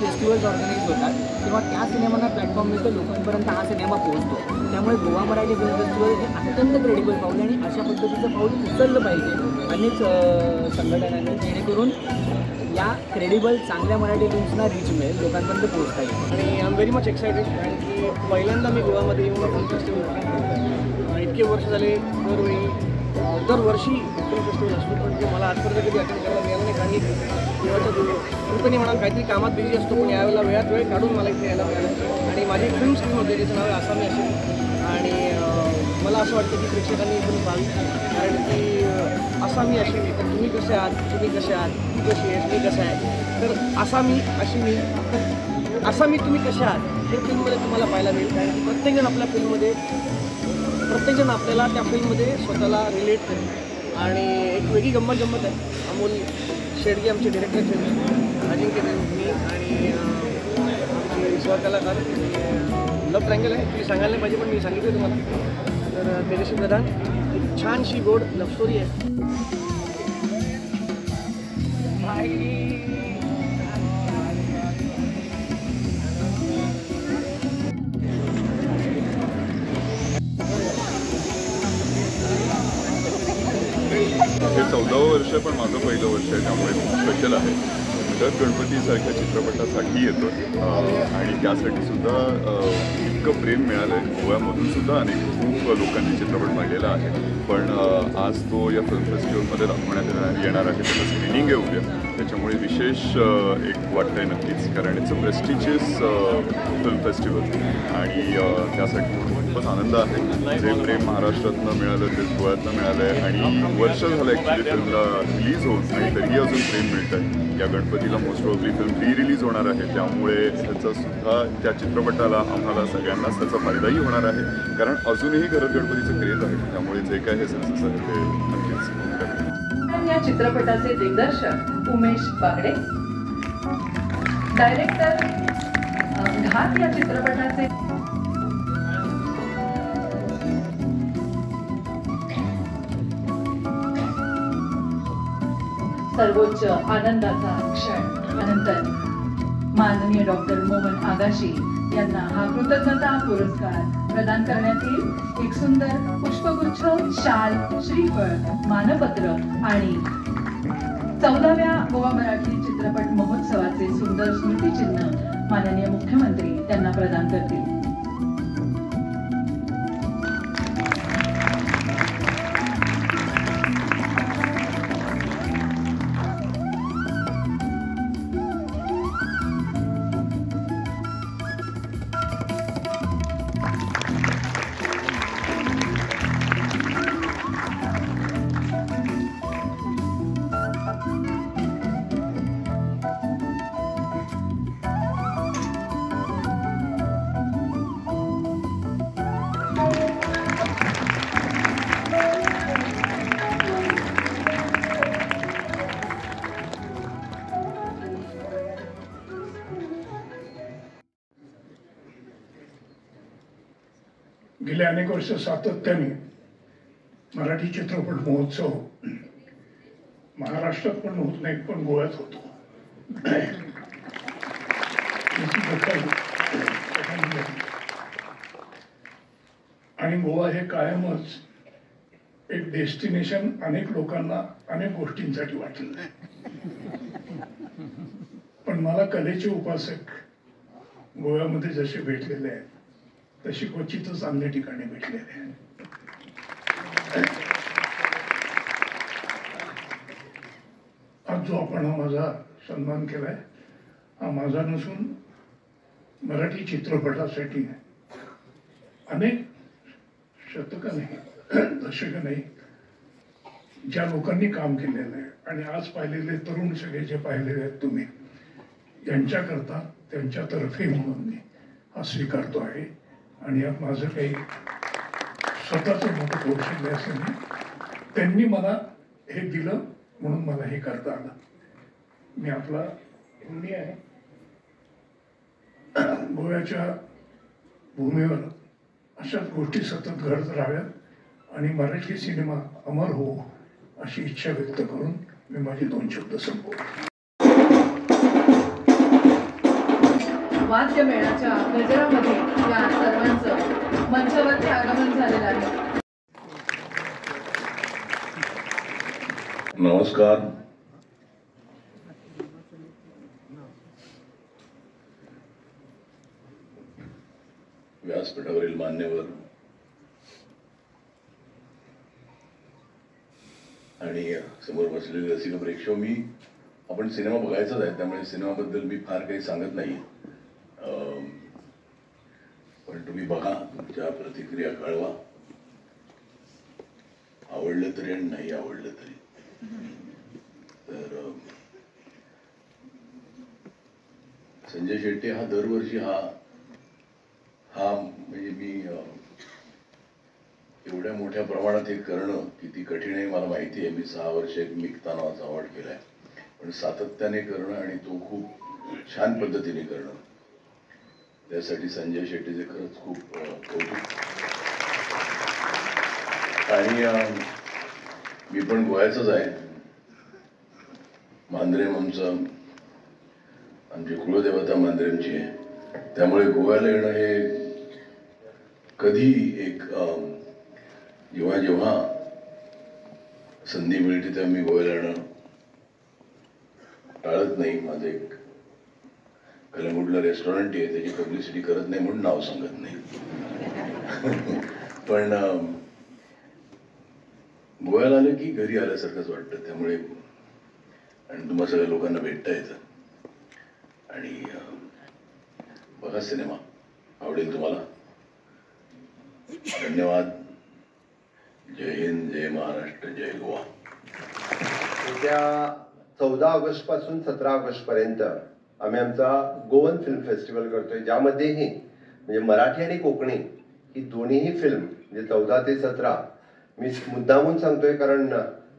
Festivals organise होतात तेव्हा त्या सिनेमांना प्लॅटफॉर्म मिळतो, लोकांपर्यंत हा सिनेमा पोहोचतो. त्यामुळे गोवा मराठी फिल्म फेस्टिवल हे अत्यंत क्रेडिबल पाऊल आणि अशा पद्धतीचं पाऊल उचललं पाहिजे अनेक संघटनांनी, जेणेकरून या क्रेडिबल चांगल्या मराठी फिल्म्सना रीच मिळेल, लोकांपर्यंत पोहोचता येईल. आणि I am very much excited, कारण की पहिल्यांदा मी गोवामध्ये येऊन फिल्म फेस्टिवल इतके वर्ष झाले दरवर्षी फिल्म फेस्टिवल असतो, पण ते मला आजपर्यंत कधी अटेंड करायला मिळालं नाही. कारण की देवाच्या कृपेने म्हणा काहीतरी कामात बिझी असतो, पण यावेळेला वेळात वेळ काढून मला इथे यायला मिळालं. आणि माझी फिल्म स्क्रीन होते त्याचं नाव आहे आसामी असेल. आणि मला असं वाटतं की प्रेक्षकांनी इथून पाहावी, कारण की आसामी अशी तर तुम्ही कसे आहात, तुम्ही कसे आहात, तू कशी आहेस, मी कसं आहे. तर आसामी अशी मी आसामी तुम्ही कसे आहात हे फिल्ममध्ये तुम्हाला पाहायला मिळेल. कारण की प्रत्येकजण आपल्या फिल्ममध्ये प्रत्येकजण आपल्याला त्या फिल्ममध्ये स्वतःला रिलेट करेल. आणि एक वेगळी गंमत आहे. अमोल शेडगे आमचे डिरेक्टर फिल्म, अजिंक्य मी आणि आमचे सहकलाकार लव ट्रँगल आहे. तुम्ही सांगायला नाही पाहिजे पण मी सांगितलं तुम्हाला. तर तेजस्वी प्रधान एक छानशी गोड लव्ह स्टोरी आहे. हे 14वं वर्ष पण माझं पहिलं वर्ष आहे, त्यामुळे खूप स्पेशल आहे. दर गणपतीसारख्या चित्रपटासाठी येतो आणि त्यासाठी सुद्धा इतकं प्रेम मिळालं आहे. गोव्यामधून सुद्धा अनेक खूप लोकांनी चित्रपट पाहिलेला आहे, पण आज तो या फिल्म फेस्टिवलमध्ये दाखवण्यात येणार आहे. त्याचं स्क्रीनिंग आहे उद्या, त्याच्यामुळे विशेष एक वाटतं आहे नक्कीच, कारण it's a prestigious film festival आणि त्यासाठी खूपच आनंद आहे. जे प्रेम महाराष्ट्रातनं मिळालं ते गोव्यातनं मिळालं आहे आणि वर्ष झालं ॲक्च्युली फिल्मला रिलीज होत नाही तरीही अजून प्रेम मिळत आहे. या गणपतीला मोस्ट प्रॉब्ली फिल्म रिलीज होणार आहे, त्यामुळे त्याचासुद्धा त्या चित्रपटाला आम्हाला सगळ्यांनाच त्याचा फायदाही होणार आहे, कारण अजूनही घरात गणपतीचं क्रेज आहे. त्यामुळे जे काय हे सक्सेस आहे ते नक्कीच. या चित्रपटाचे दिग्दर्शक उमेश बागडे, डायरेक्टर घात या चित्रपटाचे सर्वोच्च आनंदाचा क्षण अनंतर माननीय डॉक्टर मोहन आगाशी यांना हा कृतज्ञता पुरस्कार प्रदान करण्यात येईल. एक सुंदर पुष्पगुच्छ, शाल, श्रीफळ, मानपत्र आणि 14व्या गोवा मराठी चित्रपट महोत्सवाचे सुंदर स्मृतिचिन्ह माननीय मुख्यमंत्री त्यांना प्रदान करतील. गेल्या अनेक वर्ष सातत्याने मराठी चित्रपट महोत्सव महाराष्ट्रात पण होत नाही, पण गोव्यात होतो. आणि गोवा हे कायमच एक डेस्टिनेशन अनेक लोकांना अनेक गोष्टींसाठी वाटलं. पण मला कलेचे उपासक गोव्यामध्ये जसे भेटलेले आहेत तशी क्वचितच अन्य ठिकाणी भेटलेले आहेत. आज जो आपण हा माझा सन्मान केलाय हा माझा नसून मराठी चित्रपटासाठी अनेक शतकं नाही, दशकं नाही, ज्या लोकांनी काम केलेलं आहे आणि आज पाहिलेले तरुण सगळे जे पाहिलेले आहेत तुम्ही, यांच्याकरता त्यांच्यातर्फे म्हणून मी हा स्वीकारतो आहे. आणि यात माझं काही स्वतःचं मोठं कौशल्य असं नाही, त्यांनी मला हे दिलं म्हणून मला हे करता आलं. मी आपला ऋणी आहे. गोव्याच्या भूमीवर अशाच गोष्टी सतत घडत राहाव्यात आणि मराठी सिनेमा अमर हो अशी इच्छा व्यक्त करून मी माझे 2 शब्द संपवतो. वाद्यमेळाच्या गजरामध्ये या सर्वांचं मंचावरती आगमन झालेलं आहे. नमस्कार. व्यासपीठावरील मान्यवर आणि समोर बसलेले रसिक प्रेक्षक, आपण सिनेमा बघायचाच आहे, त्यामुळे सिनेमाबद्दल मी फार काही सांगत नाही, पण तुम्ही बघा, तुमच्या प्रतिक्रिया कळवा, आवडलं तरी आणि नाही आवडलं तरी. तर संजय शेट्टी हा दरवर्षी हा म्हणजे मी एवढ्या मोठ्या प्रमाणात हे करणं किती कठीण आहे मला माहिती आहे. मी 6 वर्ष एक मिक्ता नावाचा अवॉर्ड केलाय, पण सातत्याने करणं आणि तो खूप छान पद्धतीने करणं, त्यासाठी संजय शेट्टीचे खरंच खूप कौतुक. आणि मी पण गोव्याचाच आहे. मांद्रेम आमची कुलदेवता मांद्रेमची आहे, त्यामुळे गोव्याला येणं हे कधी एक जेव्हा संधी मिळते तेव्हा मी गोव्याला येणं टाळत नाही. माझं एक कलंगूटला रेस्टॉरंट आहे, त्याची पब्लिसिटी करत नाही म्हणून नाव सांगत नाही. पण गोव्याला आलं की घरी आल्यासारखंच वाटतं, त्यामुळे आणि तुम्हा सगळ्या लोकांना भेटता येतं. आणि बघा सिनेमा, आवडेल तुम्हाला. धन्यवाद. जय हिंद, जय महाराष्ट्र, जय गोवा. येत्या 14 ऑगस्ट पासून 17 ऑगस्ट पर्यंत आम्ही आमचा गोवन फिल्म फेस्टिवल करतोय, ज्यामध्येही म्हणजे मराठी आणि कोकणी ही दोन्हीही फिल्म म्हणजे 14 ते 17 मी मुद्दामून सांगतोय, कारण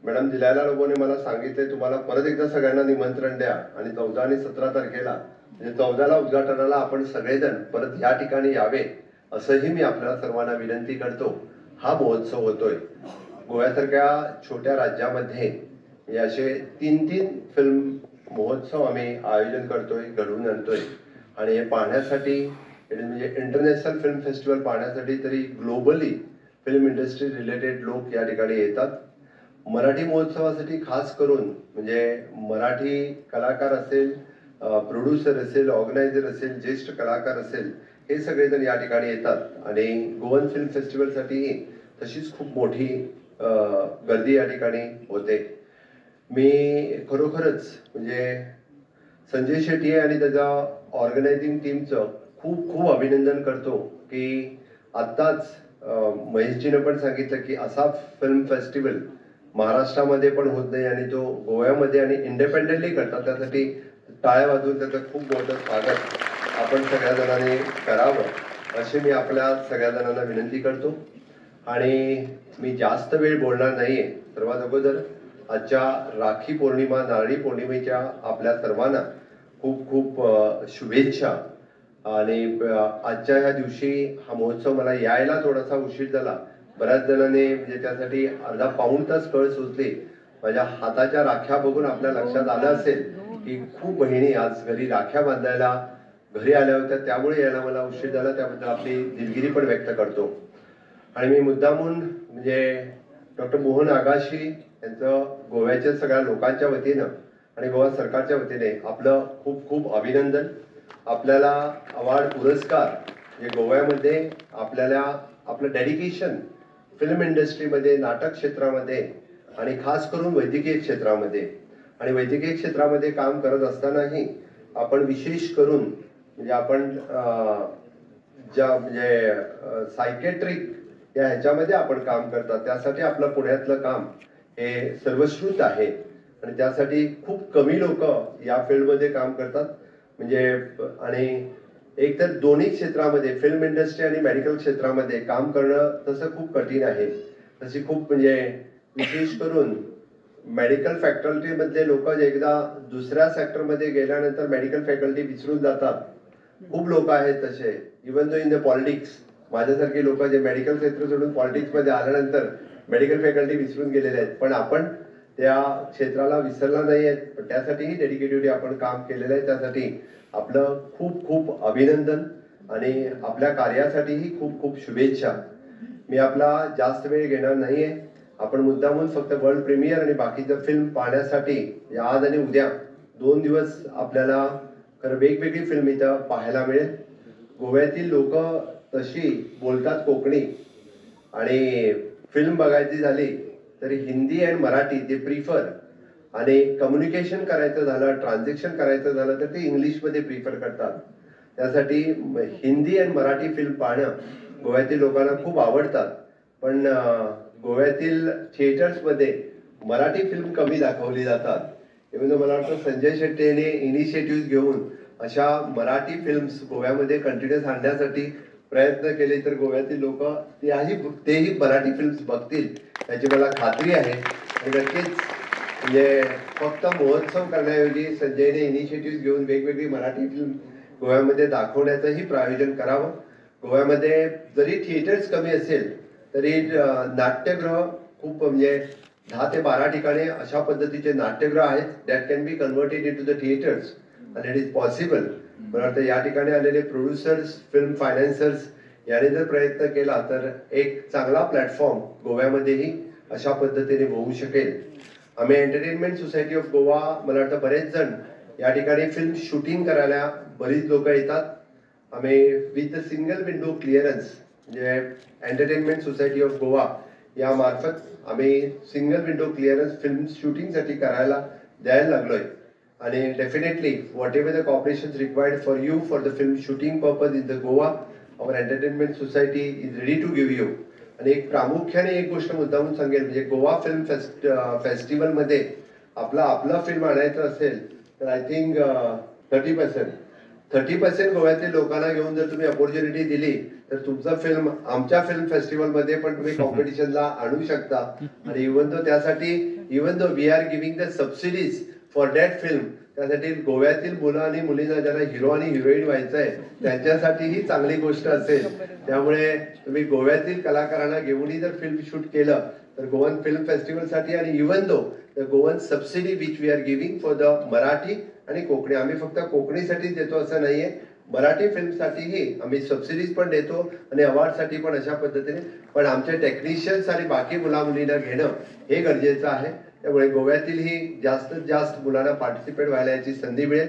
मॅडम दिलायला लोगोने मला सांगितलंय तुम्हाला परत एकदा सगळ्यांना निमंत्रण द्या आणि 14 आणि 17 तारखेला म्हणजे 14ला उद्घाटनाला आपण सगळेजण परत या ठिकाणी यावे असंही मी आपल्याला सर्वांना विनंती करतो. हा महोत्सव होतोय गोव्यासारख्या छोट्या राज्यामध्ये, म्हणजे असे 3 फिल्म महोत्सव आम्ही आयोजन करतोय, घडवून आणतोय. आणि हे पाहण्यासाठी म्हणजे इंटरनॅशनल फिल्म फेस्टिवल पाहण्यासाठी तरी ग्लोबली फिल्म इंडस्ट्री रिलेटेड लोक या ठिकाणी येतात. मराठी महोत्सवासाठी खास करून म्हणजे मराठी कलाकार असेल, प्रोड्युसर असेल, ऑर्गनायझर असेल, ज्येष्ठ कलाकार असेल, हे सगळेजण या ठिकाणी येतात. आणि गोवन फिल्म फेस्टिवलसाठीही तशीच खूप मोठी गर्दी या ठिकाणी होते. मी खरोखरच म्हणजे संजय शेट्टी आणि त्याच्या ऑर्गनायझिंग टीमचं खूप खूप अभिनंदन करतो की आत्ताच महेशजीनं पण सांगितलं की असा फिल्म फेस्टिवल महाराष्ट्रामध्ये पण होत नाही आणि तो गोव्यामध्ये आणि इंडिपेंडेंटली करतात. त्यासाठी टाळ्या वाजवून त्याचं खूप मोठं स्वागत आपण सगळ्या जणांनी करावं अशी मी आपल्या सगळ्या जणांना विनंती करतो. आणि मी जास्त वेळ बोलणार नाहीये. सर्वात अगोदर आजच्या राखी पौर्णिमा, नारळी पौर्णिमेच्या आपल्या सर्वांना खूप खूप शुभेच्छा. आणि आजच्या ह्या दिवशी हा महोत्सव मला यायला थोडासा उशीर झाला. बऱ्याच जणांनी म्हणजे त्यासाठी अर्धा पाऊण तास कळ सुचले. माझ्या हाताच्या राख्या बघून आपल्या लक्षात आलं असेल की खूप बहिणी आज घरी राख्या बांधायला घरी आल्या होत्या, त्यामुळे यायला मला उशीर झाला. त्याबद्दल आपली दिलगिरी पण व्यक्त करतो. आणि मी मुद्दामून म्हणजे डॉक्टर मोहन आगाशी यांचं गोव्याच्या सगळ्या लोकांच्या वतीनं आणि गोवा सरकारच्या वतीने आपलं खूप खूप अभिनंदन. आपल्याला अवॉर्ड पुरस्कार म्हणजे गोव्यामध्ये आपल्याला आपलं डेडिकेशन फिल्म इंडस्ट्रीमध्ये, नाटक क्षेत्रामध्ये आणि खास करून वैद्यकीय क्षेत्रामध्ये आणि वैद्यकीय क्षेत्रामध्ये काम करत असतानाही आपण विशेष करून म्हणजे आपण ज्या म्हणजे सायकेट्रिक या ह्याच्यामध्ये आपण काम करतात, त्यासाठी आपलं पुण्यातलं काम हे सर्वश्रुत आहे. आणि त्यासाठी खूप कमी लोक या फील्डमध्ये काम करतात. म्हणजे आणि एक तर दोन्ही क्षेत्रामध्ये फिल्म इंडस्ट्री आणि मेडिकल क्षेत्रामध्ये काम करणं तसं खूप कठीण आहे. तशी खूप म्हणजे विशेष करून मेडिकल फॅकल्टीमधले लोक एकदा दुसऱ्या सेक्टरमध्ये गेल्यानंतर मेडिकल फॅकल्टी विसरून जातात. खूप लोक आहेत तसे, even though in the politics. माझ्यासारखे लोक जे मेडिकल क्षेत्र सोडून पॉलिटिक्समध्ये आल्यानंतर मेडिकल फॅकल्टी विसरून गेलेले आहेत. पण आपण त्या क्षेत्राला विसरला नाही आहे, पण त्यासाठीही डेडिकेटिव्हली आपण काम केलेलं आहे. त्यासाठी आपलं खूप खूप अभिनंदन आणि आपल्या कार्यासाठीही खूप खूप शुभेच्छा. मी आपला जास्त वेळ घेणार नाहीये. आपण मुद्दामून फक्त वर्ल्ड प्रीमियर आणि बाकीचं फिल्म पाहण्यासाठी आज आणि उद्या 2 दिवस आपल्याला खरं वेगवेगळी फिल्म इथं पाहायला मिळेल. गोव्यातील लोक तशी बोलतात कोकणी आणि फिल्म बघायची झाली तर हिंदी आणि मराठी ते प्रिफर, आणि कम्युनिकेशन करायचं झालं, ट्रान्झॅक्शन करायचं झालं तर ते इंग्लिशमध्ये प्रिफर करतात. त्यासाठी हिंदी आणि मराठी फिल्म पाहणं गोव्यातील लोकांना खूप आवडतात. पण गोव्यातील थिएटर्समध्ये मराठी फिल्म कमी दाखवली जातात. इव्हन मला वाटतं संजय शेट्टी यांनी इनिशिएटिव्ह घेऊन अशा मराठी फिल्म्स गोव्यामध्ये कंटिन्युअस आणण्यासाठी प्रयत्न केले तर गोव्यातील लोक तेही मराठी फिल्म्स बघतील याची मला खात्री आहे. आणि नक्कीच म्हणजे फक्त महोत्सव करण्याऐवजी संजयने इनिशिएटिव्ह घेऊन वेगवेगळी मराठी फिल्म गोव्यामध्ये दाखवण्याचंही प्रायोजन करावं. गोव्यामध्ये जरी थिएटर्स कमी असेल तरी नाट्यगृह खूप म्हणजे 10 ते 12 ठिकाणी अशा पद्धतीचे नाट्यगृह आहेत that can be converted into the theatres आणि इट इज पॉसिबल. मला वाटतं या ठिकाणी आलेले प्रोड्युसर्स, फिल्म फायनान्सर्स याने जर प्रयत्न केला तर एक चांगला प्लॅटफॉर्म गोव्यामध्येही अशा पद्धतीने होऊ शकेल. आम्ही एंटरटेनमेंट सोसायटी ऑफ गोवा मला वाटतं बरेच जण या ठिकाणी फिल्म शूटिंग करायला बरीच लोक येतात. आम्ही with the single window clearance म्हणजे एंटरटेनमेंट सोसायटी ऑफ गोवा या मार्फत आम्ही सिंगल विंडो क्लिअरन्स फिल्म शूटिंगसाठी करायला द्यायला लागलोय. आणि definitely whatever the cooperation required for you for the film shooting purpose in the Goa our entertainment society is ready to give you. आणि एक प्रामुख्याने एक गोष्ट मुद्दामून सांगेल म्हणजे गोवा फिल्म फेस्टिवलमध्ये आपलं फिल्म आणायचं असेल तर आय थिंक 30% गोव्यातील लोकांना घेऊन जर तुम्ही अपॉर्च्युनिटी दिली तर तुमचं फिल्म आमच्या फिल्म फेस्टिवलमध्ये पण तुम्ही कॉम्पिटिशनला आणू शकता. आणि even though we are giving the subsidies for that film, त्यासाठी गोव्यातील मुलं आणि मुलींना ज्यांना हिरो आणि हिरोईन व्हायचं आहे त्यांच्यासाठीही चांगली गोष्ट असेल. त्यामुळे तुम्ही गोव्यातील कलाकारांना घेऊनही जर फिल्म शूट केलं तर गोवन फिल्म फेस्टिवलसाठी आणि even though the Goan subsidy which we are giving for the Marathi आणि कोकणी, आम्ही फक्त कोकणीसाठीच देतो असं नाहीये, मराठी फिल्मसाठीही आम्ही सबसिडीज पण देतो आणि अवॉर्डसाठी पण अशा पद्धतीने. पण आमचे टेक्निशियन्स आणि बाकी मुलामुलींना घेणं हे गरजेचं आहे. त्यामुळे गोव्यातीलही जास्तीत जास्त मुलांना पार्टिसिपेट व्हायला याची संधी मिळेल.